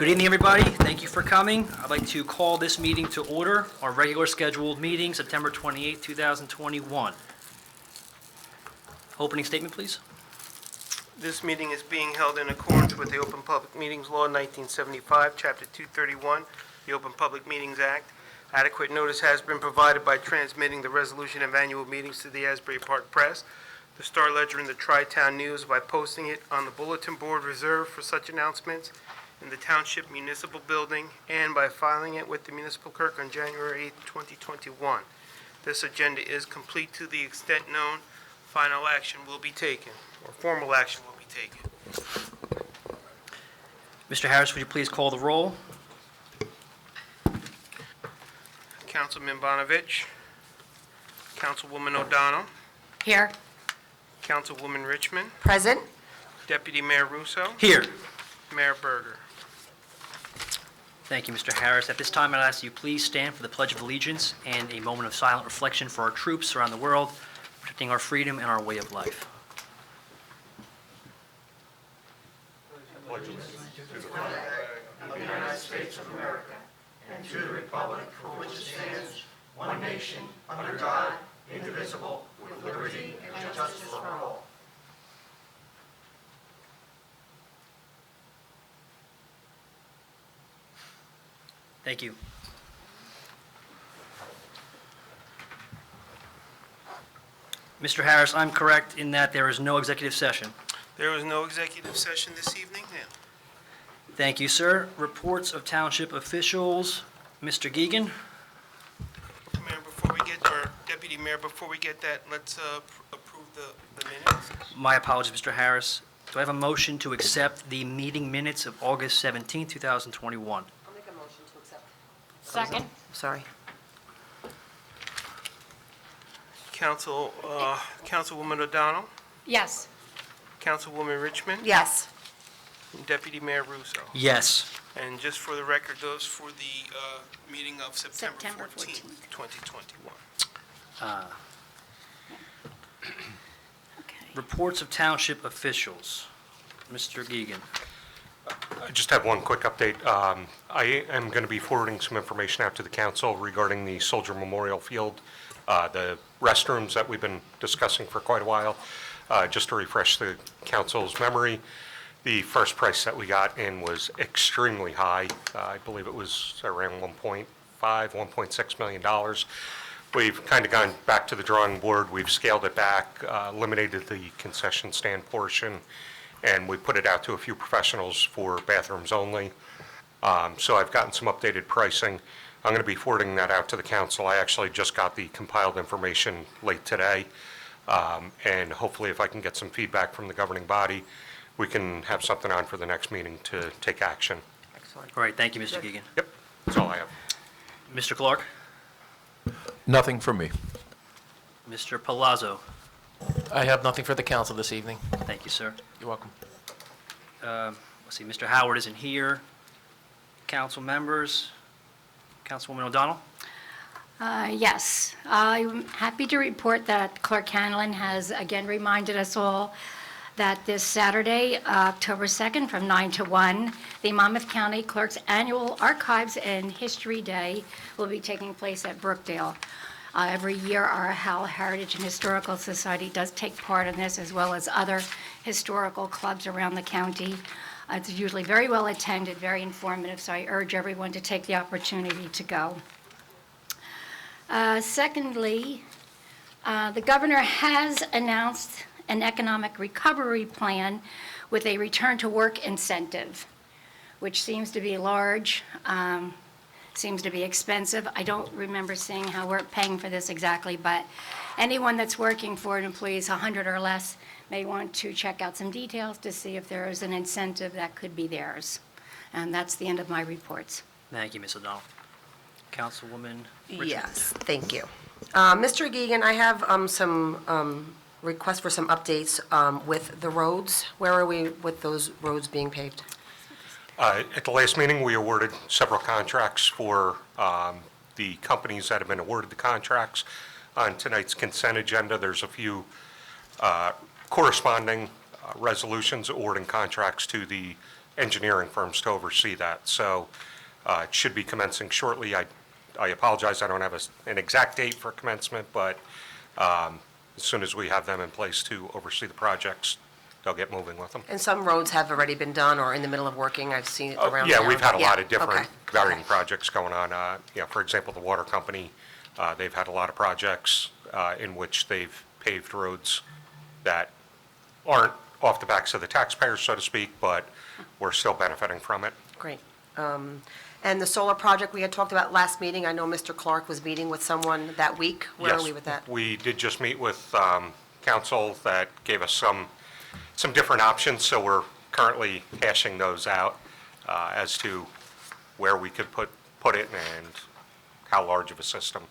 Good evening, everybody. Thank you for coming. I'd like to call this meeting to order, our regular scheduled meeting, September 28, 2021. Opening statement, please. This meeting is being held in accordance with the Open Public Meetings Law 1975, Chapter 231, the Open Public Meetings Act. Adequate notice has been provided by transmitting the resolution of annual meetings to the Asbury Park Press, the Star Ledger, and the Tri-Town News by posting it on the bulletin board reserved for such announcements in the Township Municipal Building, and by filing it with the Municipal Clerk on January 8, 2021. This agenda is complete to the extent known. Final action will be taken, or formal action will be taken. Mr. Harris, would you please call the roll? Councilman Bonovich, Councilwoman O'Donnell, Here. Councilwoman Richmond, Present. Deputy Mayor Russo, Here. Mayor Berger. Thank you, Mr. Harris. At this time, I'd ask you please stand for the Pledge of Allegiance and a moment of silent reflection for our troops around the world, protecting our freedom and our way of life. United States of America, and to the republic for which it stands, one nation, under God, indivisible, with liberty and justice for all. Thank you. Mr. Harris, I'm correct in that there is no executive session. There was no executive session this evening? Yeah. Thank you, sir. Reports of township officials. Mr. Geegan? Mayor, before we get, or Deputy Mayor, before we get that, let's approve the minutes. My apologies, Mr. Harris. Do I have a motion to accept the meeting minutes of August 17, 2021? I'll make a motion to accept. Second. Sorry. Councilwoman O'Donnell, Yes. Councilwoman Richmond, Yes. and Deputy Mayor Russo. Yes. And just for the record, those for the meeting of September September 14th, 2021. Okay. Reports of township officials. Mr. Geegan. I just have one quick update. I am going to be forwarding some information out to the council regarding the Soldier Memorial Field, the restrooms that we've been discussing for quite a while. Just to refresh the council's memory, the first price that we got in was extremely high. I believe it was around $1.6 million. We've kind of gone back to the drawing board. We've scaled it back, eliminated the concession stand portion, and we put it out to a few professionals for bathrooms only. So I've gotten some updated pricing. I'm going to be forwarding that out to the council. I actually just got the compiled information late today. And hopefully if I can get some feedback from the governing body, we can have something on for the next meeting to take action. Excellent. All right, thank you, Mr. Geegan. Yep, that's all I have. Mr. Clark? Nothing from me. Mr. Palazzo? I have nothing for the council this evening. Thank you, sir. You're welcome. Let's see, Mr. Howard isn't here. Council members? Councilwoman O'Donnell? Yes. I'm happy to report that Clerk Hanlon has again reminded us all that this Saturday, October 2nd, from 9 to 1, the Monmouth County Clerk's Annual Archives and History Day will be taking place at Brookdale. Every year, our Howell Heritage and Historical Society does take part in this, as well as other historical clubs around the county. It's usually very well attended, very informative, so I urge everyone to take the opportunity to go. Secondly, the governor has announced an economic recovery plan with a return-to-work incentive, which seems to be large, seems to be expensive. I don't remember seeing how we're paying for this exactly, but anyone that's working for an employee is 100 or less may want to check out some details to see if there is an incentive that could be theirs. And that's the end of my reports. Thank you, Ms. O'Donnell. Councilwoman Richmond? Yes, thank you. Mr. Geegan, I have some requests for some updates with the roads. Where are we with those roads being paved? At the last meeting, we awarded several contracts for the companies that have been awarded the contracts. On tonight's consent agenda, there's a few corresponding resolutions awarding contracts to the engineering firms to oversee that. So it should be commencing shortly. I apologize, I don't have an exact date for commencement, but as soon as we have them in place to oversee the projects, they'll get moving with them. And some roads have already been done or in the middle of working. I've seen it around town. Yeah, we've had a lot Yeah, of different okay, varying okay. projects going on. For example, the water company, they've had a lot of projects in which they've paved roads that aren't off the backs of the taxpayers, so to speak, but we're still benefiting from it. Great. And the solar project we had talked about last meeting, I know Mr. Clark was meeting with someone that week. Where are Yes, we with that? we did just meet with council that gave us some different options, so we're currently hashing those out as to where we could put it and how large of a system,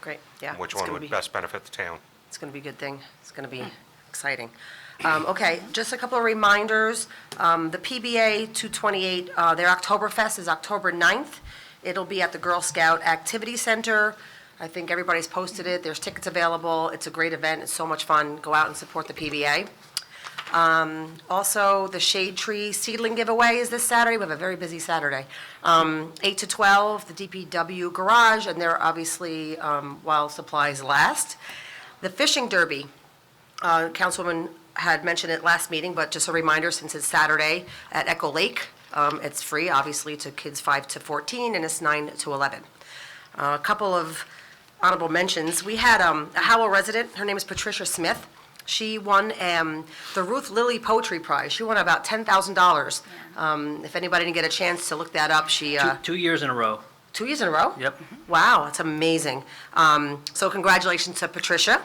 Great, yeah. which it's one gonna would be- best benefit the town. It's going to be a good thing. It's going to be exciting. Okay, just a couple of reminders. The PBA 228, their Oktoberfest is October 9th. It'll be at the Girl Scout Activity Center. I think everybody's posted it. There's tickets available. It's a great event. It's so much fun. Go out and support the PBA. Also, the Shade Tree Seedling Giveaway is this Saturday. We have a very busy Saturday. 8 to 12, the DPW Garage, and they're obviously while supplies last. The Fishing Derby, Councilwoman had mentioned it last meeting, but just a reminder, since it's Saturday at Echo Lake, it's free, obviously, to kids 5 to 14, and it's 9 to 11. A couple of honorable mentions. We had a Howell resident, her name is Patricia Smith. She won the Ruth Lilly Poetry Prize. She won about $10,000. If anybody didn't get a chance to look that up, she, 2 years in a row. 2 years in a row? Yep. Wow, that's amazing. So congratulations to Patricia.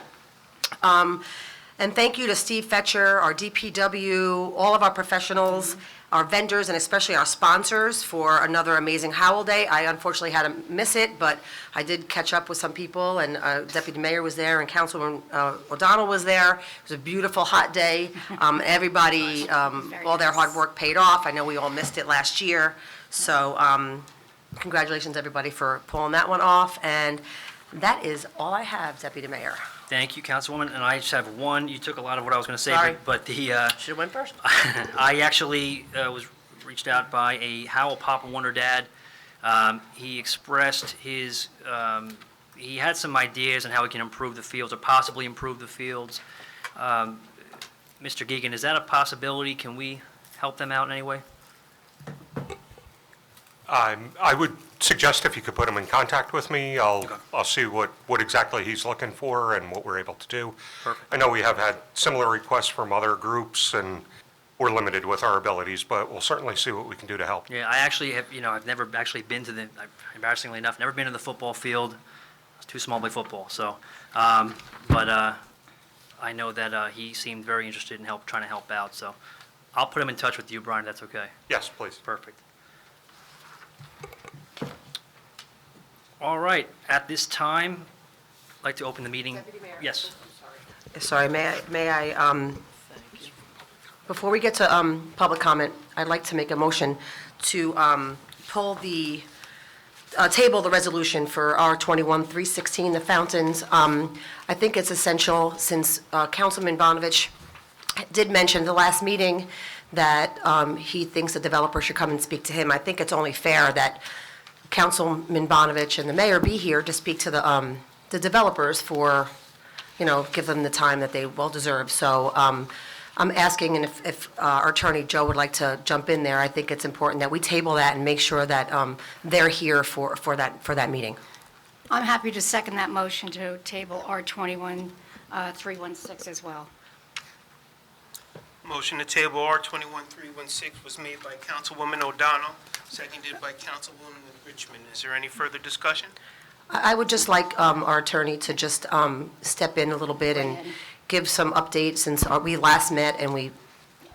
And thank you to Steve Fetcher, our DPW, all of our professionals, our vendors, and especially our sponsors for another amazing Howell Day. I unfortunately had to miss it, but I did catch up with some people, and Deputy Mayor was there, and Councilwoman O'Donnell was there. It was a beautiful, hot day. Everybody, all their hard work paid off. I know we all missed it last year. So congratulations, everybody, for pulling that one off. And that is all I have, Deputy Mayor. Thank you, Councilwoman, and I just have one. You took a lot of what I was going to say, Sorry. but the, Should have went first. I actually was reached out by a Howell Papa Wonder dad. He expressed his, he had some ideas on how we can improve the fields, or possibly improve the fields. Mr. Geegan, is that a possibility? Can we help them out in any way? I would suggest if you could put him in contact with me, I'll see what exactly he's looking for and what we're able to do. Perfect. I know we have had similar requests from other groups, and we're limited with our abilities, but we'll certainly see what we can do to help. Yeah, I actually have, I've never actually been to the, embarrassingly enough, never been to the football field. I was too small to play football, so, but I know that he seemed very interested in trying to help out, so I'll put him in touch with you, Brian, if that's okay. Yes, please. Perfect. All right, at this time, I'd like to open the meeting. Deputy Mayor. Yes. Sorry, may I, before we get to public comment, I'd like to make a motion to pull the, table the resolution for R21-316, the fountains. I think it's essential, since Councilman Bonovich did mention at the last meeting that he thinks the developer should come and speak to him. I think it's only fair that Councilman Bonovich and the mayor be here to speak to the developers for, give them the time that they well deserve. So I'm asking, and if our attorney Joe would like to jump in there, I think it's important that we table that and make sure that they're here for that meeting. I'm happy to second that motion to table R21-316 as well. Motion to table R21-316 was made by Councilwoman O'Donnell, seconded by Councilwoman Richmond. Is there any further discussion? I would just like our attorney to just step in a little bit and give some updates, since we last met and we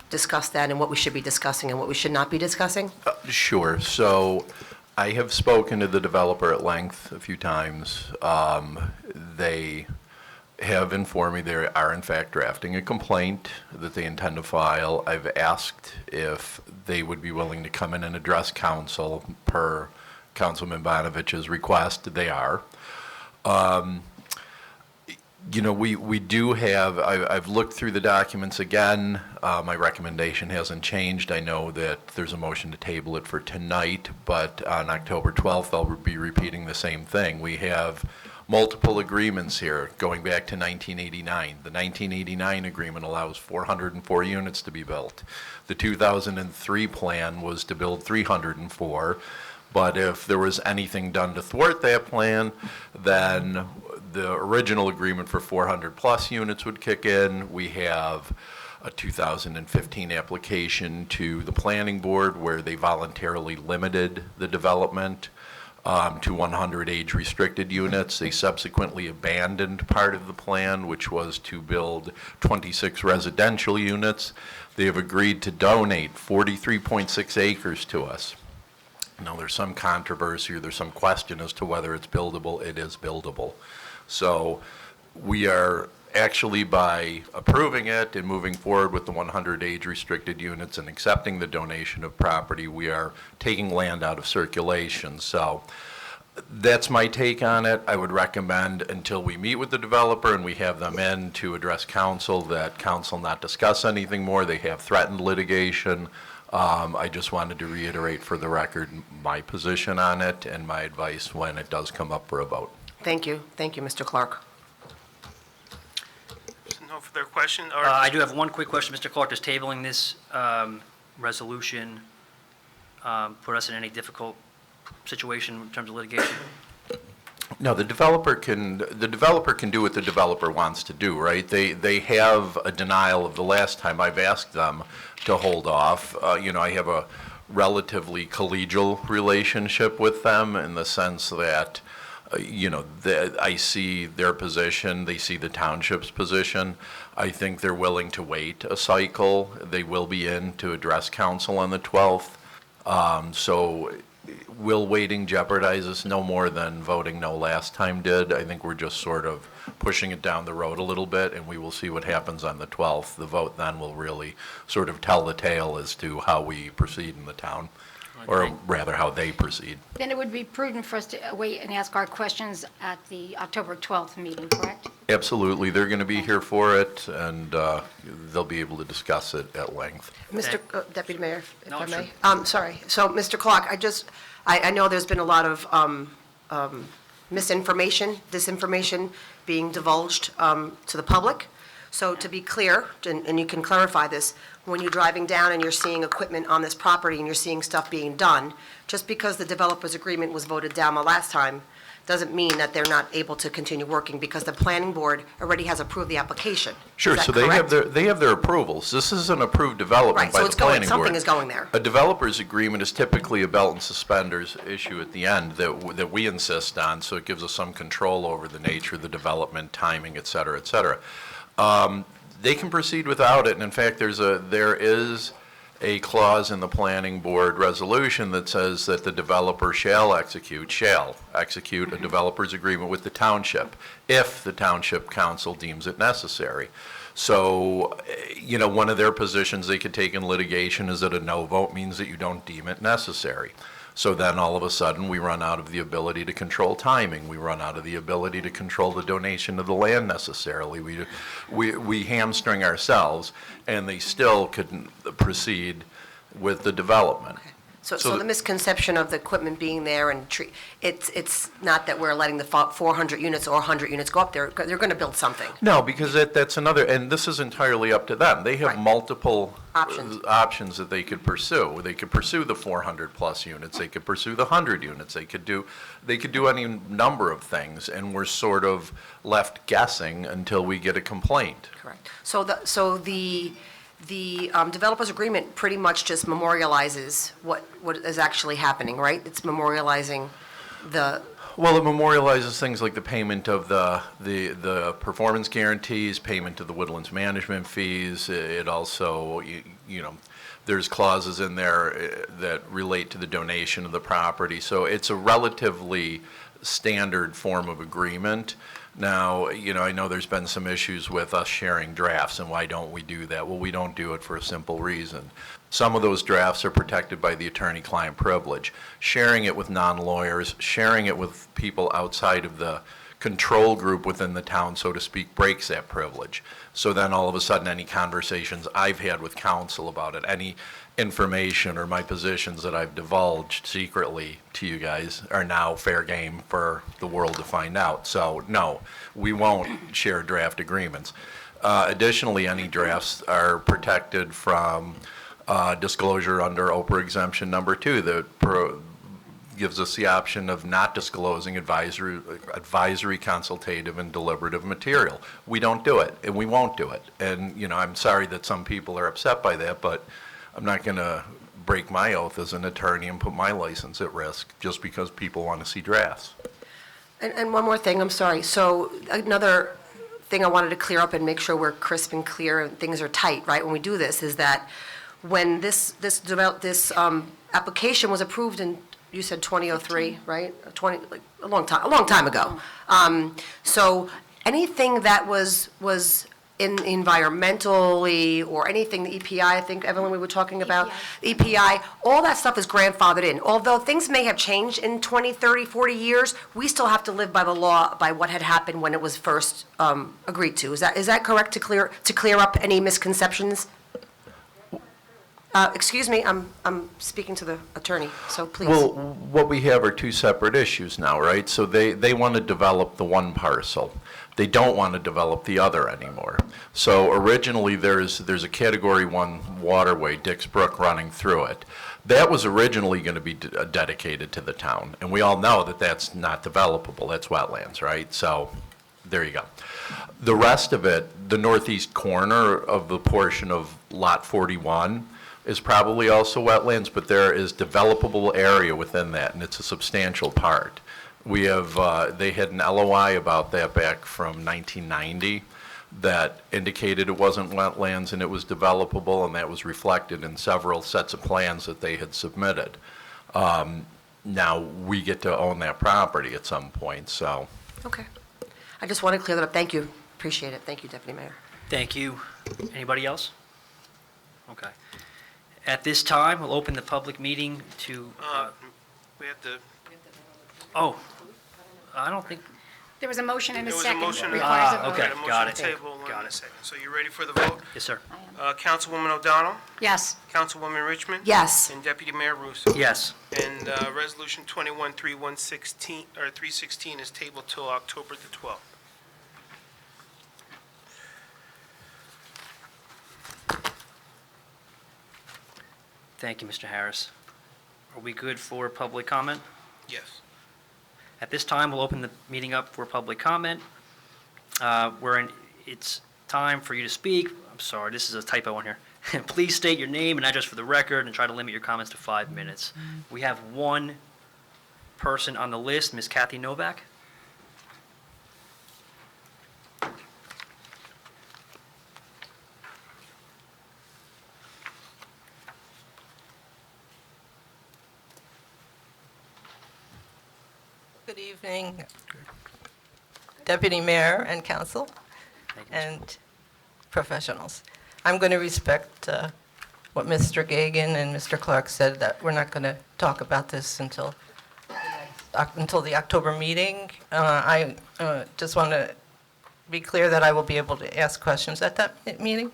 discussed that and what we should be discussing and what we should not be discussing. Sure. So I have spoken to the developer at length a few times. They have informed me they are in fact drafting a complaint that they intend to file. I've asked if they would be willing to come in and address council per Councilman Bonovich's request. They are. You know, we do have, I've looked through the documents again. My recommendation hasn't changed. I know that there's a motion to table it for tonight, but on October 12th, I'll be repeating the same thing. We have multiple agreements here going back to 1989. The 1989 agreement allows 404 units to be built. The 2003 plan was to build 304, but if there was anything done to thwart that plan, then the original agreement for 400-plus units would kick in. We have a 2015 application to the planning board where they voluntarily limited the development to 100 age-restricted units. They subsequently abandoned part of the plan, which was to build 26 residential units. They have agreed to donate 43.6 acres to us. Now, there's some controversy or there's some question as to whether it's buildable. It is buildable. So we are actually, by approving it and moving forward with the 100 age-restricted units and accepting the donation of property, we are taking land out of circulation. So that's my take on it. I would recommend, until we meet with the developer and we have them in to address council, that council not discuss anything more. They have threatened litigation. I just wanted to reiterate for the record my position on it and my advice when it does come up for a vote. Thank you. Thank you, Mr. Clark. No further question? I do have one quick question, Mr. Clark. Does tabling this resolution put us in any difficult situation in terms of litigation? No, the developer can do what the developer wants to do, right? They have a denial of the last time. I've asked them to hold off. I have a relatively collegial relationship with them in the sense that, I see their position, they see the township's position. I think they're willing to wait a cycle. They will be in to address council on the 12th. So will waiting jeopardize us no more than voting no last time did? I think we're just sort of pushing it down the road a little bit, and we will see what happens on the 12th. The vote then will really sort of tell the tale as to how we proceed in the town, or rather how they proceed. Then it would be prudent for us to wait and ask our questions at the October 12th meeting, correct? Absolutely. They're going to be here for it, and they'll be able to discuss it at length. Mr. Deputy Mayor, if No, I sure. may. Sorry. So, Mr. Clark, I know there's been a lot of misinformation, disinformation being divulged to the public. So to be clear, and you can clarify this, when you're driving down and you're seeing equipment on this property and you're seeing stuff being done, just because the developer's agreement was voted down the last time doesn't mean that they're not able to continue working, because the planning board already has approved the application. Sure, Is that so they have correct? their approvals. This is an approved development Right, by so the it's going, planning board. something is going there. A developer's agreement is typically a belt and suspenders issue at the end that we insist on, so it gives us some control over the nature of the development, timing, et cetera, et cetera. They can proceed without it, and in fact, there is a clause in the planning board resolution that says that the developer shall execute a developer's agreement with the township if the township council deems it necessary. So, one of their positions they could take in litigation is that a no vote means that you don't deem it necessary. So then all of a sudden, we run out of the ability to control timing. We run out of the ability to control the donation of the land necessarily. We hamstring ourselves, and they still couldn't proceed with the development. So the misconception of the equipment being there and it's not that we're letting the 400 units or 100 units go up there. They're going to build something. No, because that's another, and this is entirely up to them. They have Right. multiple Options. that they could pursue. They could pursue the 400-plus units. They could pursue the 100 units. They could do any number of things, and we're sort of left guessing until we get a complaint. Correct. So the developer's agreement pretty much just memorializes what is actually happening, right? It's memorializing the, Well, it memorializes things like the payment of the performance guarantees, payment of the woodlands management fees. It also, there's clauses in there that relate to the donation of the property. So it's a relatively standard form of agreement. Now, I know there's been some issues with us sharing drafts, and why don't we do that? Well, we don't do it for a simple reason. Some of those drafts are protected by the attorney-client privilege. Sharing it with non-lawyers, sharing it with people outside of the control group within the town, so to speak, breaks that privilege. So then all of a sudden, any conversations I've had with council about it, any information or my positions that I've divulged secretly to you guys are now fair game for the world to find out. So no, we won't share draft agreements. Additionally, any drafts are protected from disclosure under Oprah exemption number 2 that gives us the option of not disclosing advisory, consultative, and deliberative material. We don't do it, and we won't do it. And, you know, I'm sorry that some people are upset by that, but I'm not going to break my oath as an attorney and put my license at risk just because people want to see drafts. And one more thing, I'm sorry. So another thing I wanted to clear up and make sure we're crisp and clear and things are tight, right, when we do this, is that when this application was approved in, you said 2003, right? A long time ago. So anything that was in environmentally or anything, the EPI, I think, Evelyn, we were talking about, EPI, all that stuff is grandfathered in. Although things may have changed in 20, 30, 40 years, we still have to live by the law, by what had happened when it was first agreed to. Is that correct, to clear up any misconceptions? Excuse me, I'm speaking to the attorney, so please. Well, what we have are 2 separate issues now, right? So they want to develop the one parcel. They don't want to develop the other anymore. So originally, there's a Category 1 waterway, Dix Brook, running through it. That was originally going to be dedicated to the town, and we all know that that's not developable. That's wetlands, right? So there you go. The rest of it, the northeast corner of the portion of Lot 41, is probably also wetlands, but there is developable area within that, and it's a substantial part. We have, they had an LOI about that back from 1990 that indicated it wasn't wetlands and it was developable, and that was reflected in several sets of plans that they had submitted. Now, we get to own that property at some point, so. Okay. I just want to clear that up. Thank you. Appreciate it. Thank you, Deputy Mayor. Thank you. Anybody else? Okay. At this time, we'll open the public meeting to, We have to, oh, I don't think, There was a motion and a there was a second. motion. Requires a Ah, vote. okay. A motion got to it. table and Got a it. second. So you ready for the vote? yes, sir. Councilwoman O'Donnell, Yes. Councilwoman Richmond? Yes. And Deputy Mayor Russo? Yes. And Resolution 21-316, or 316 is tabled till October the 12th. Thank you, Mr. Harris. Are we good for public comment? Yes. At this time, we'll open the meeting up for public comment. It's time for you to speak. I'm sorry, this is a typo on here. Please state your name and address for the record and try to limit your comments to 5 minutes. We have one person on the list, Ms. Kathy Novak. Good evening, Deputy Mayor and Council Thank you, Ms. and professionals. I'm going to respect what Mr. Gagan and Mr. Clark said, that we're not going to talk about this until the October meeting. I just want to be clear that I will be able to ask questions at that meeting.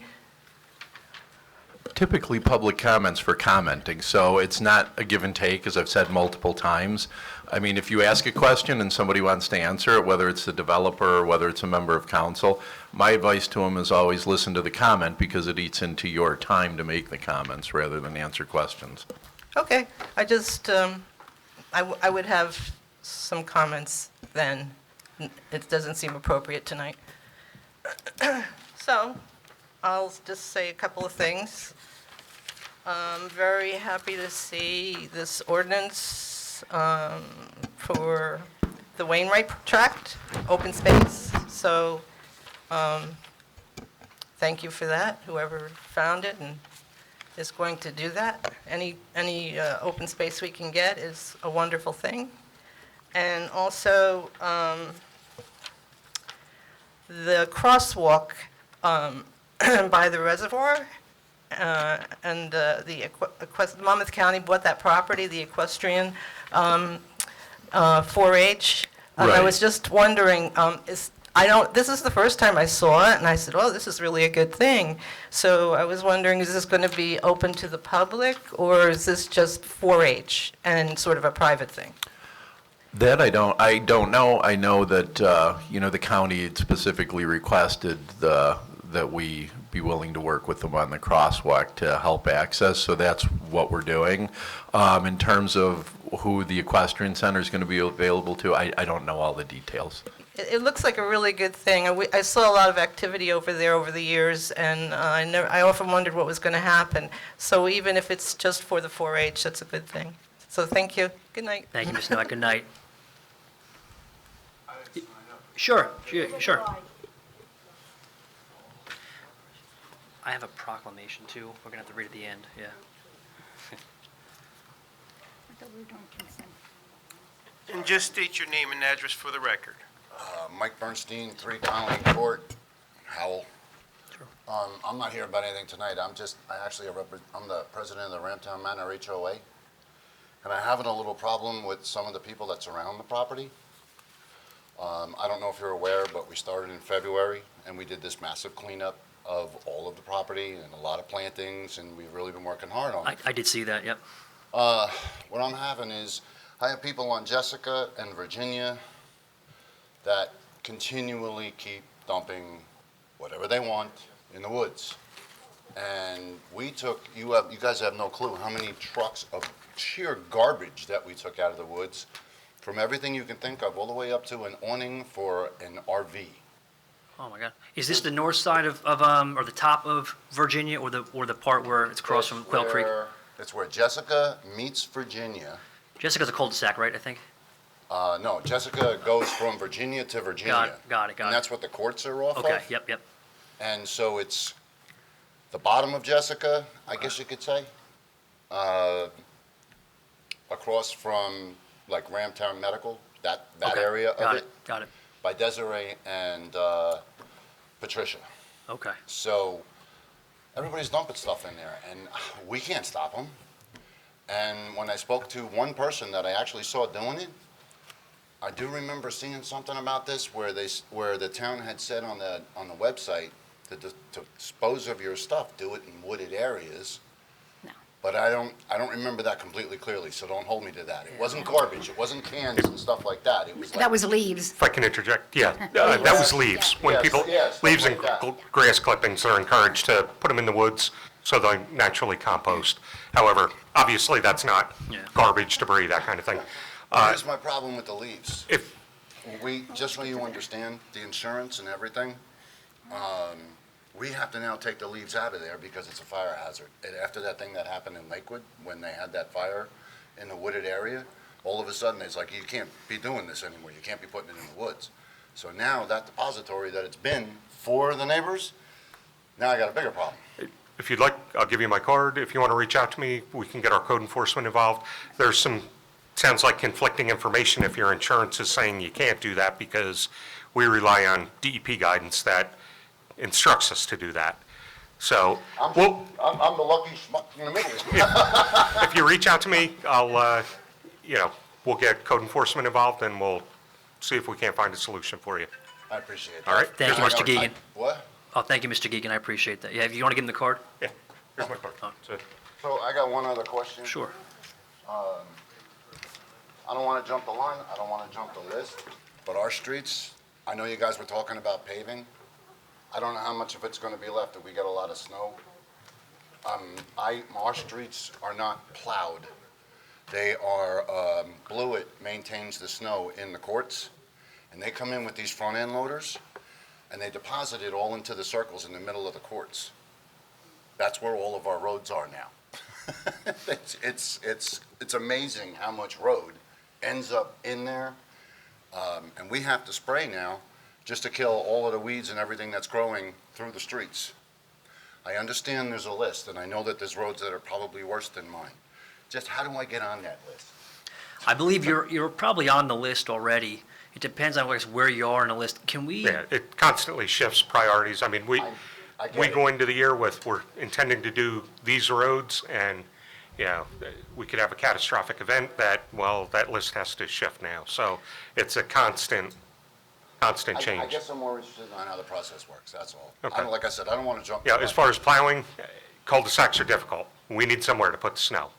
Typically, public comments for commenting, so it's not a give and take, as I've said multiple times. I mean, if you ask a question and somebody wants to answer it, whether it's the developer or whether it's a member of council, my advice to them is always listen to the comment, because it eats into your time to make the comments rather than answer questions. Okay, I just, I would have some comments then. It doesn't seem appropriate tonight. So, I'll just say a couple of things. I'm very happy to see this ordinance for the Wainwright Tract, open space. So, thank you for that, whoever found it and is going to do that. Any open space we can get is a wonderful thing. And also, the crosswalk by the reservoir, and Monmouth County bought that property, the equestrian 4-H. I Right. was just wondering, this is the first time I saw it, and I said, oh, this is really a good thing. So I was wondering, is this going to be open to the public, or is this just 4-H and sort of a private thing? That I don't know. I know that, the county had specifically requested that we be willing to work with them on the crosswalk to help access, so that's what we're doing. In terms of who the equestrian center is going to be available to, I don't know all the details. It looks like a really good thing. I saw a lot of activity over there over the years, and I often wondered what was going to happen. So even if it's just for the 4-H, that's a good thing. So thank you. Good night. Thank you, Ms. Knight. Good night. Sure. I have a proclamation, too. We're going to have to read at the end, yeah. And just state your name and address for the record. Mike Bernstein, 3 Connolly Court, Howell. I'm not here about anything tonight. I'm the president of the Ramtown Manor HOA, and I'm having a little problem with some of the people that surround the property. I don't know if you're aware, but we started in February, and we did this massive cleanup of all of the property and a lot of plantings, and we've really been working hard on it. I did see that, yep. What I'm having is, I have people on Jessica and Virginia that continually keep dumping whatever they want in the woods. And you guys have no clue how many trucks of sheer garbage that we took out of the woods, from everything you can think of, all the way up to an awning for an RV. Oh, my God. Is this the north side of or the top of Virginia, or the part where it's across from Quail Creek? It's where Jessica meets Virginia. Jessica's a cul-de-sac, right, I think? No, Jessica goes from Virginia to Virginia. Got it. And that's what the courts are off of. Okay, yep. And so it's the bottom of Jessica, I guess you could say, across from like Ramtown Medical, that Okay, area of it, Got it. by Desiree and Patricia. Okay. So everybody's dumping stuff in there, and we can't stop them. And when I spoke to one person that I actually saw doing it, I do remember seeing something about this where the town had said on the website to dispose of your stuff, do it in wooded areas. No. But I don't remember that completely clearly, so don't hold me to that. It wasn't garbage, it wasn't cans and stuff like that. It was like, That was leaves. If I can interject, that was leaves. When Yes, people, yes, stuff leaves and like that. grass clippings are encouraged to put them in the woods so they naturally compost. However, obviously, that's not Yeah. garbage, debris, that kind of thing. here's my problem with the leaves. If, Just so you understand, the insurance and everything, we have to now take the leaves out of there because it's a fire hazard. And after that thing that happened in Lakewood, when they had that fire in the wooded area, all of a sudden, it's like, you can't be doing this anymore. You can't be putting it in the woods. So now that depository that it's been for the neighbors, now I got a bigger problem. if you'd like, I'll give you my card. If you want to reach out to me, we can get our code enforcement involved. There's some, sounds like conflicting information if your insurance is saying you can't do that, because we rely on DEP guidance that instructs us to do that. So, I'm the lucky schmuck in the middle. if you reach out to me, I'll, we'll get code enforcement involved, and we'll see if we can't find a solution for you. I appreciate that. All right. Thank you, Mr. Geegan. What? Oh, thank you, Mr. Geegan, I appreciate that. Yeah, if you want to give him the card? Yeah, here's my card. Oh. So, So I got one other question. Sure. I don't want to jump the line, I don't want to jump the list, but our streets, I know you guys were talking about paving. I don't know how much of it's going to be left if we get a lot of snow. Our streets are not plowed. They are, Blewett maintains the snow in the courts, and they come in with these front-end loaders, and they deposit it all into the circles in the middle of the courts. That's where all of our roads are now. It's amazing how much road ends up in there, and we have to spray now just to kill all of the weeds and everything that's growing through the streets. I understand there's a list, and I know that there's roads that are probably worse than mine. Just how do I get on that list? I believe you're probably on the list already. It depends on where you are on the list. Can we? yeah, it constantly shifts priorities. I mean, we I get we it. go into the year with, we're intending to do these roads, and we could have a catastrophic event that, well, that list has to shift now. So it's a constant I change. guess I'm more interested in how the process works, that's all. Okay. Like I said, I don't want to jump. Yeah, as far as plowing, cul-de-sacs are difficult. We need somewhere to put the snow.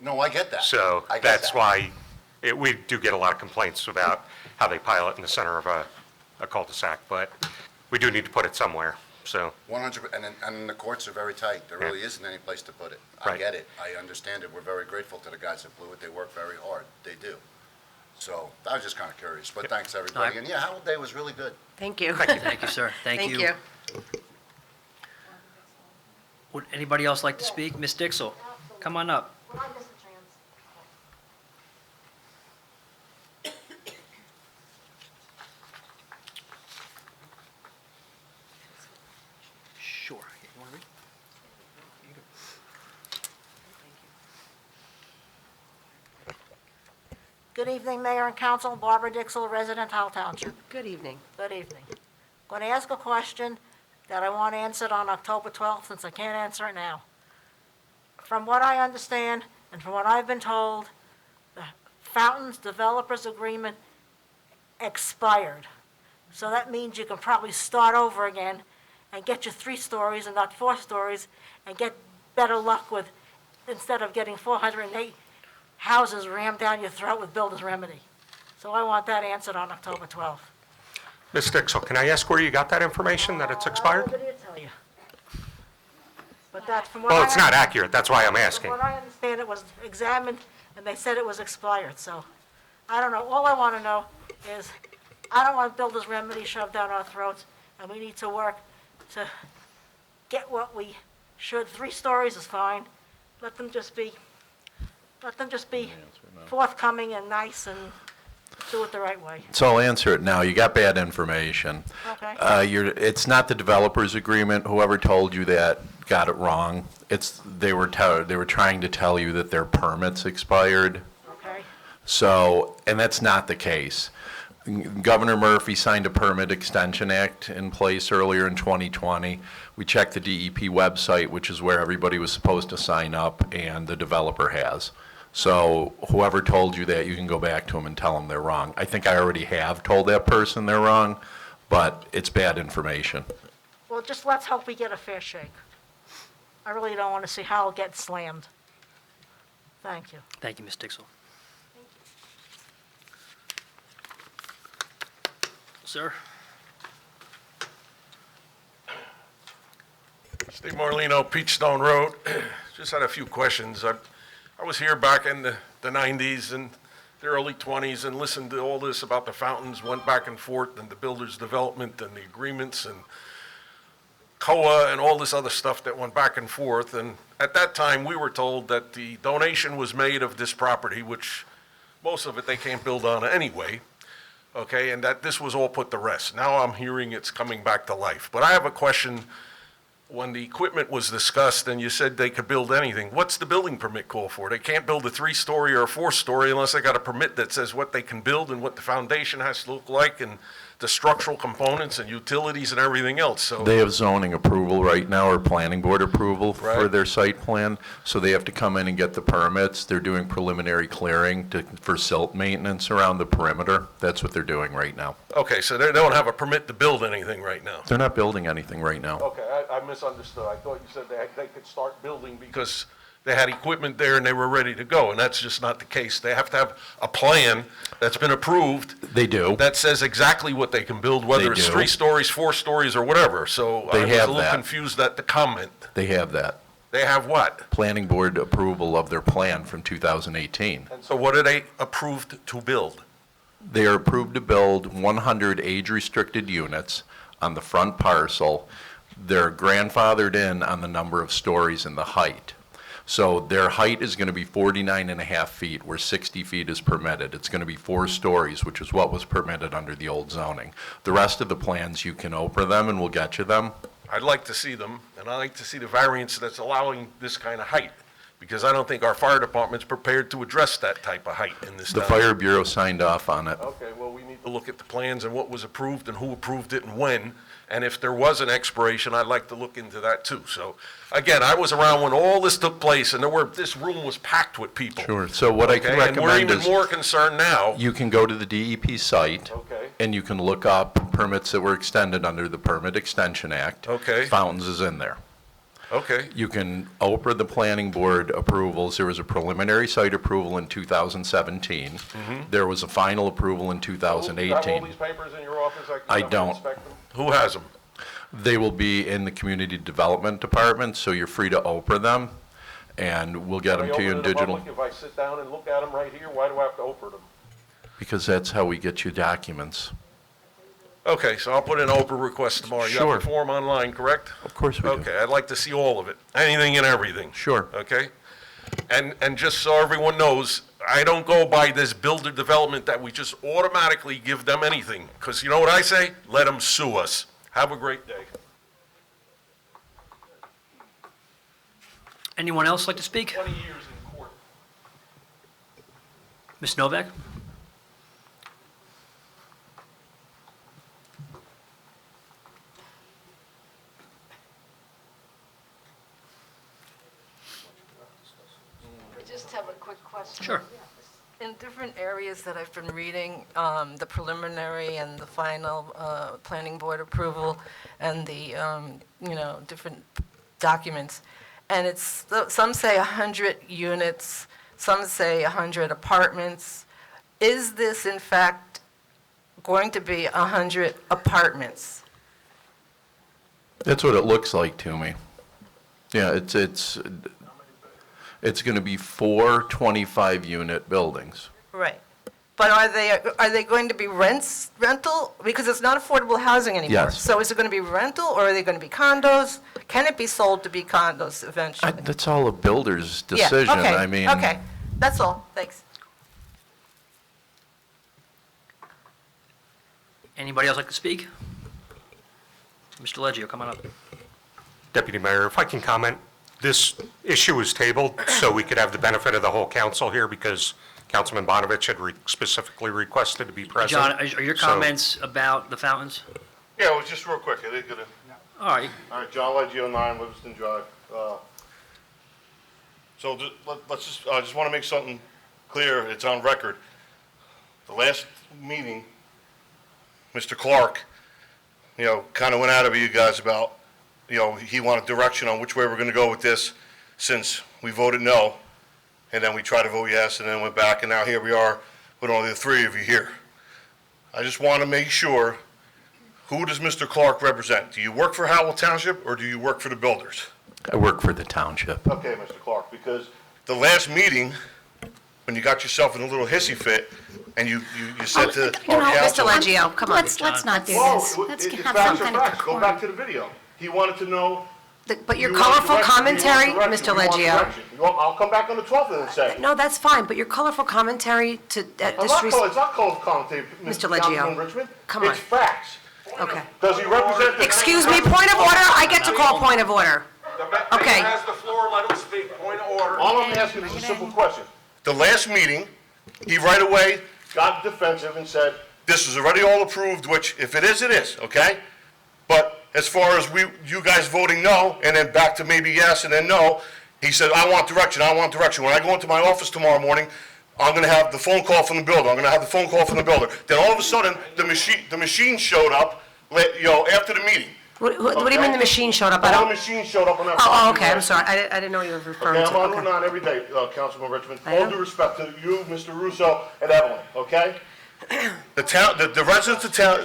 No, I get that. So I get that's that. why we do get a lot of complaints about how they pile it in the center of a cul-de-sac, but we do need to put it somewhere, so. 100, and the courts are very tight. There really isn't any place to put it. I Right. get it. I understand it. We're very grateful to the guys that blew it. They work very hard. They do. So I was just kind of curious, but thanks, everybody. And yeah, Howell Day was really good. Thank you. Thank you, sir. Thank Thank you. you. Would anybody else like to speak? Ms. Dixell, come on up. Sure. You wanna read? Good evening, Mayor and Council. Barbara Dixell, resident, Howell Township. Good evening. Good evening. Going to ask a question that I want answered on October 12th, since I can't answer it now. From what I understand, and from what I've been told, the Fountains Developers Agreement expired. So that means you can probably start over again and get your 3 stories and not 4 stories, and get better luck with, instead of getting 408 houses rammed down your throat with builder's remedy. So I want that answered on October 12th. Ms. Dixell, can I ask where you got that information, that it's expired? Nobody will tell you. But that's from what I... Well, it's not accurate, that's why I'm asking. From what I understand, it was examined, and they said it was expired, so I don't know. All I want to know is, I don't want builder's remedy shoved down our throats, and we need to work to get what we should. 3 stories is fine. Let them just be forthcoming and nice and do it the right way. So I'll answer it now. You got bad information. Okay. It's not the developers agreement. Whoever told you that got it wrong. They were trying to tell you that their permits expired. Okay. So, and that's not the case. Governor Murphy signed a Permit Extension Act in place earlier in 2020. We checked the DEP website, which is where everybody was supposed to sign up, and the developer has. So whoever told you that, you can go back to them and tell them they're wrong. I think I already have told that person they're wrong, but it's bad information. Well, just let's hope we get a fair shake. I really don't want to see Howell get slammed. Thank you. Thank you, Ms. Dixell. Sir? Steve Morlino, Peachstone Road. Just had a few questions. I was here back in the 90s and the early 20s and listened to all this about the fountains, went back and forth, and the builder's development and the agreements and COA and all this other stuff that went back and forth. And at that time, we were told that the donation was made of this property, which most of it they can't build on anyway, okay, and that this was all put to rest. Now I'm hearing it's coming back to life. But I have a question. When the equipment was discussed and you said they could build anything, what's the building permit call for? They can't build a 3-story or a 4-story unless they got a permit that says what they can build and what the foundation has to look like and the structural components and utilities and everything else, so. They have zoning approval right now, or planning board approval for Right. their site plan, so they have to come in and get the permits. They're doing preliminary clearing for silt maintenance around the perimeter. That's what they're doing right now. Okay, so they don't have a permit to build anything right now? They're not building anything right now. Okay, I misunderstood. I thought you said they could start building because they had equipment there and they were ready to go, and that's just not the case. They have to have a plan that's been approved They do. that says exactly what they can build, whether They it's do. 3 stories, 4 stories, or whatever. So They I was a have little that. confused at the comment. They have that. They have what? Planning board approval of their plan from 2018. And so what are they approved to build? They are approved to build 100 age-restricted units on the front parcel. They're grandfathered in on the number of stories and the height. So their height is going to be 49 and a half feet, where 60 feet is permitted. It's going to be 4 stories, which is what was permitted under the old zoning. The rest of the plans, you can open them and we'll get you them. I'd like to see them, and I'd like to see the variance that's allowing this kind of height, Because I don't think our fire department's prepared to address that type of height in this The town. Fire Bureau signed off on it. Okay, well, we need to look at the plans and what was approved and who approved it and when. And if there was an expiration, I'd like to look into that too. So, again, I was around when all this took place and this room was packed with people. Sure. So what I can Okay, and we're recommend even is more concerned now. you can go to the DEP site. Okay. And you can look up permits that were extended under the Permit Extension Act. Okay. Fountains is in there. Okay, You can open the planning board approvals. There was a preliminary site approval in 2017. There was a final approval in you have all 2018. these papers in your office? I can come and don't. inspect them? Who has them? They will be in the Community Development Department, so you're free to open them, and we'll get them to you in digital. If I sit down and look at them right here, why do I have to open them? Because that's how we get you documents. Okay, so I'll put in an Oprah request tomorrow. You Sure. have the form online, correct? Of course we do. Okay, I'd like to see all of it, anything and everything. Sure. Okay? And just so everyone knows, I don't go by this builder development that we just automatically give them anything. Because you know what I say? Let them sue us. Have a great day. Anyone else like to speak? 20 years in court. Ms. Novak? I just have a quick question. Sure. In different areas that I've been reading, the preliminary and the final planning board approval and the, different documents, and it's, some say 100 units, some say 100 apartments. Is this in fact going to be 100 apartments? That's what it looks like to me. Yeah, it's going to be 4 25-unit buildings. Right. But are they going to be rental? Because it's not affordable housing anymore. Yes. So is it going to be rental, or are they going to be condos? Can it be sold to be condos eventually? That's all a builder's Yeah, decision. okay, I mean. okay, that's all, thanks. Anybody else like to speak? Mr. Leggio, come on up. Deputy Mayor, if I can comment, this issue was tabled so we could have the benefit of the whole council here because Councilman Bonovich had specifically requested to be present. John, are your So- comments about the fountains? Yeah, it was just real quick. I didn't get a. All right, All right, John Leggio, 9 Livingston Drive. So let's just, I just want to make something clear. It's on record. The last meeting, Mr. Clark, kind of went out of you guys about, he wanted direction on which way we're going to go with this since we voted no. And then we tried to vote yes and then went back. And now here we are with only the 3 of you here. I just want to make sure, who does Mr. Clark represent? Do you work for Howell Township or do you work for the builders? I work for the township. Okay, Mr. Clark, because the last meeting, when you got yourself in a little hissy fit, and you said to You know, our council... Mr. Leggio, come on. Let's not do Well, this. Let's it's have facts some are kind of facts. Go back to decorum. the video. He wanted to know... But your you want colorful direction, commentary, you want direction, Mr. you want Leggio. direction. I'll come back on the 12th and say... No, that's fine, but your colorful commentary to It's not called commentary, Mr. Mr. Leggio. Councilman Richmond. Come on. It's facts. Okay. Does he represent the... Excuse me, point of order? I get to call point of order. Okay. Mayor has the floor, let him speak, point of order. All I'm asking is a simple question. The last meeting, he right away got defensive and said, this is already all approved, which if it is, okay? But as far as you guys voting no, and then back to maybe yes and then no, he said, I want direction. When I go into my office tomorrow morning, I'm gonna have the phone call from the builder. Then all of a sudden, the machine showed up, after the meeting. What do you mean the machine showed up? I The don't, machine showed up on that. oh, property, okay, I'm right? sorry. I didn't know you were referring Okay, to. I'm on Okay. Route 9 every day, Councilman Richmond. I All know. due respect to you, Mr. Russo, and Evelyn, okay? The residents of town,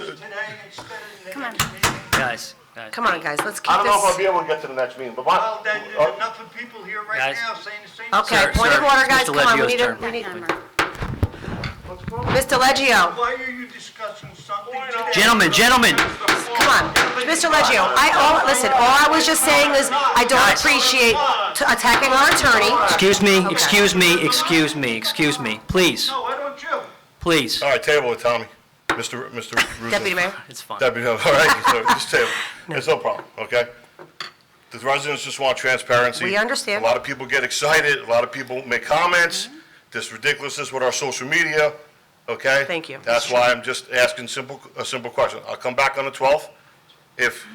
Come on. guys. Come on, guys, let's keep I don't know if I'll this. be able to get to the next meeting, but Well, then there's enough of people here right Guys. now saying the same Okay, Sir, point of sir, order, guys, Mr. come on, we Leggio's need turn. to, Camera. Mr. Leggio, Why are you discussing something today? Gentlemen, come on. Mr. Leggio, listen, all I was just saying is, I don't appreciate attacking our attorney. excuse me, please, No, why don't you? please. all right, table it, Tommy. Mr. Russo. Deputy Mayor. It's fine. Deputy, all right, so just table it. It's no problem, okay? The residents just want transparency. We understand. A lot of people get excited, a lot of people make comments, this ridiculousness with our social media, okay? Thank you. That's why I'm just asking a simple question. I'll come back on the 12th if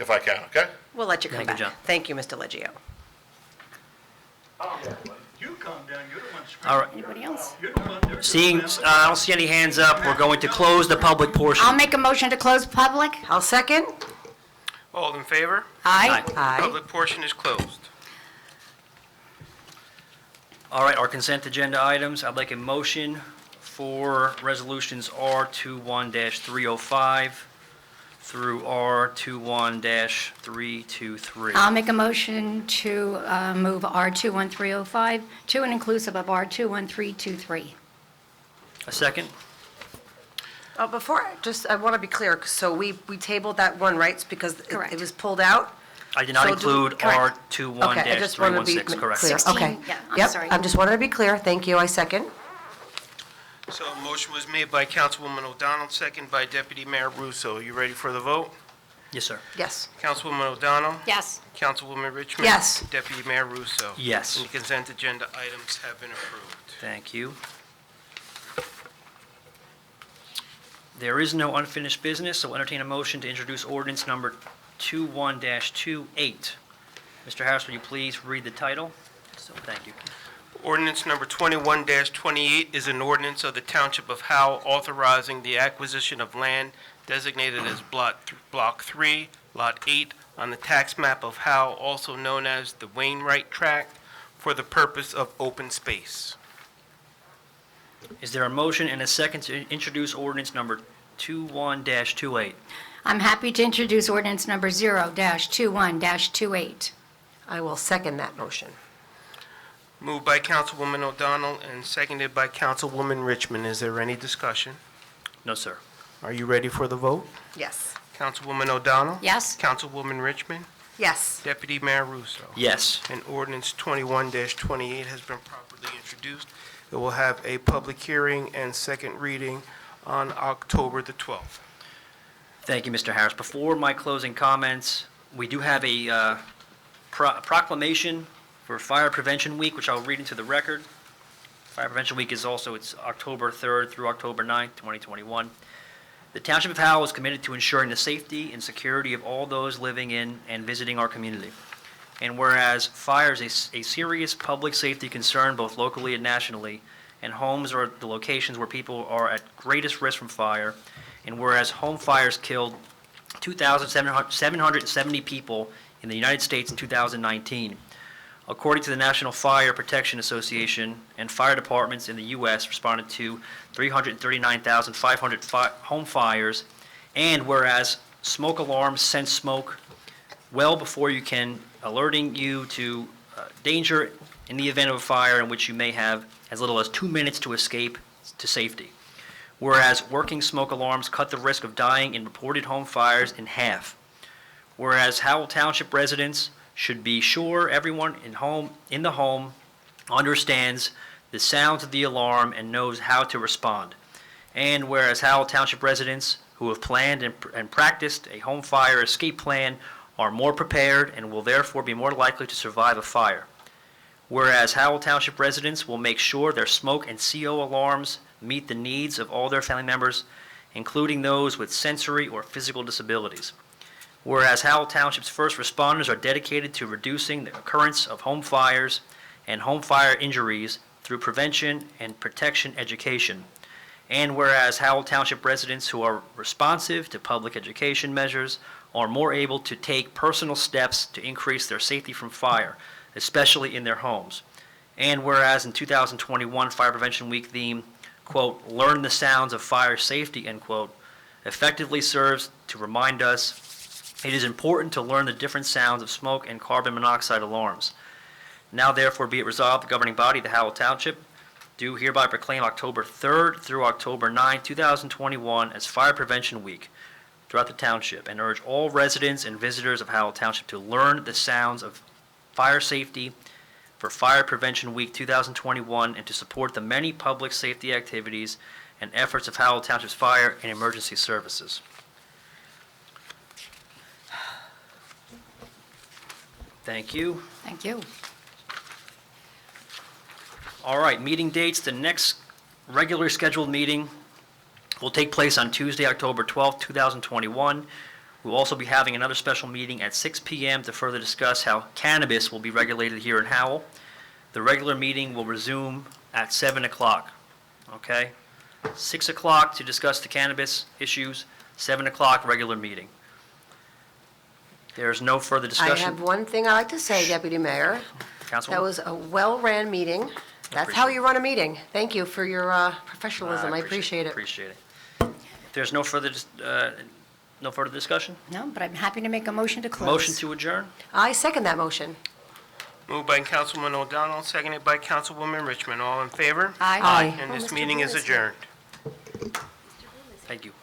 I can, okay? We'll let you come Thank you, back. John. Thank you, Mr. Leggio. You calm down, you're the one screaming. All right. Anybody else? You're the one there. Seeing, I don't see any hands up, we're going to close the public portion. I'll make a motion to close public. I'll second. All in favor? Aye. Aye. Public portion is closed. All right, our consent agenda items, I'd like a motion for resolutions R21-305 through R21-323. I'll make a motion to move R21305 to and inclusive of R21323. A second? Before, I want to be clear, so we tabled that one, right? It's because Correct. it was pulled out? I did not So include correct. Okay, I just wanted to be R21-316, correct? clear. 16, Okay. yeah, I'm Yep, sorry. I just wanted to be clear. Thank you. I second. So a motion was made by Councilwoman O'Donnell, second by Deputy Mayor Russo. You ready for the vote? Yes, sir. Yes. Councilwoman O'Donnell? Yes. Councilwoman Richmond? Yes. Deputy Mayor Russo? Yes. And the consent agenda items have been approved. Thank you. There is no unfinished business, so I'll entertain a motion to introduce ordinance number 21-28. Mr. Harris, will you please read the title? Thank you. Ordinance number 21-28 is an ordinance of the Township of Howell authorizing the acquisition of land designated as Block 3, Lot 8, on the tax map of Howell, also known as the Wainwright Tract, for the purpose of open space. Is there a motion and a second to introduce ordinance number 21-28? I'm happy to introduce ordinance number 0-21-28. I will second that motion. Moved by Councilwoman O'Donnell and seconded by Councilwoman Richmond. Is there any discussion? No, sir. Are you ready for the vote? Yes. Councilwoman O'Donnell? Yes. Councilwoman Richmond? Yes. Deputy Mayor Russo? Yes. And ordinance 21-28 has been properly introduced. It will have a public hearing and second reading on October the 12th. Thank you, Mr. Harris. Before my closing comments, we do have a proclamation for Fire Prevention Week, which I'll read into the record. Fire Prevention Week is also, it's October 3rd through October 9th, 2021. The Township of Howell is committed to ensuring the safety and security of all those living in and visiting our community. And whereas fire is a serious public safety concern both locally and nationally, and homes are the locations where people are at greatest risk from fire, and whereas home fires killed 2,770 people in the United States in 2019, according to the National Fire Protection Association, and fire departments in the U.S. responded to 339,500 home fires, and whereas smoke alarms sense smoke well before you can, alerting you to danger in the event of a fire in which you may have as little as 2 minutes to escape to safety. Whereas working smoke alarms cut the risk of dying in reported home fires in half. Whereas Howell Township residents should be sure everyone in the home understands the sounds of the alarm and knows how to respond. And whereas Howell Township residents who have planned and practiced a home fire escape plan are more prepared and will therefore be more likely to survive a fire. Whereas Howell Township residents will make sure their smoke and CO alarms meet the needs of all their family members, including those with sensory or physical disabilities. Whereas Howell Township's first responders are dedicated to reducing the occurrence of home fires and home fire injuries through prevention and protection education. And whereas Howell Township residents who are responsive to public education measures are more able to take personal steps to increase their safety from fire, especially in their homes. And whereas in 2021 Fire Prevention Week theme, quote, "Learn the sounds of fire safety," end quote, effectively serves to remind us it is important to learn the different sounds of smoke and carbon monoxide alarms. Now therefore be it resolved, the governing body of the Howell Township do hereby proclaim October 3rd through October 9th, 2021 as Fire Prevention Week throughout the township, and urge all residents and visitors of Howell Township to learn the sounds of fire safety for Fire Prevention Week 2021 and to support the many public safety activities and efforts of Howell Township's fire and emergency services. Thank you. Thank you. All right, meeting dates. The next regular scheduled meeting will take place on Tuesday, October 12th, 2021. We'll also be having another special meeting at 6 p.m. to further discuss how cannabis will be regulated here in Howell. The regular meeting will resume at 7 o'clock, okay? 6 o'clock to discuss the cannabis issues, 7 o'clock regular meeting. There's no further I discussion. have one thing I'd like to say, Deputy Mayor. That Councilwoman? was a well-ran meeting. That's how you run a meeting. Thank you for your professionalism. I appreciate it. Appreciate it. If there's no further discussion? No, but I'm happy to make a motion to close. Motion to adjourn? I second that motion. Moved by Councilman O'Donnell, seconded by Councilwoman Richmond. All in favor? Aye. Aye. And Oh, this Mr. meeting is Lewis here. adjourned. Thank you.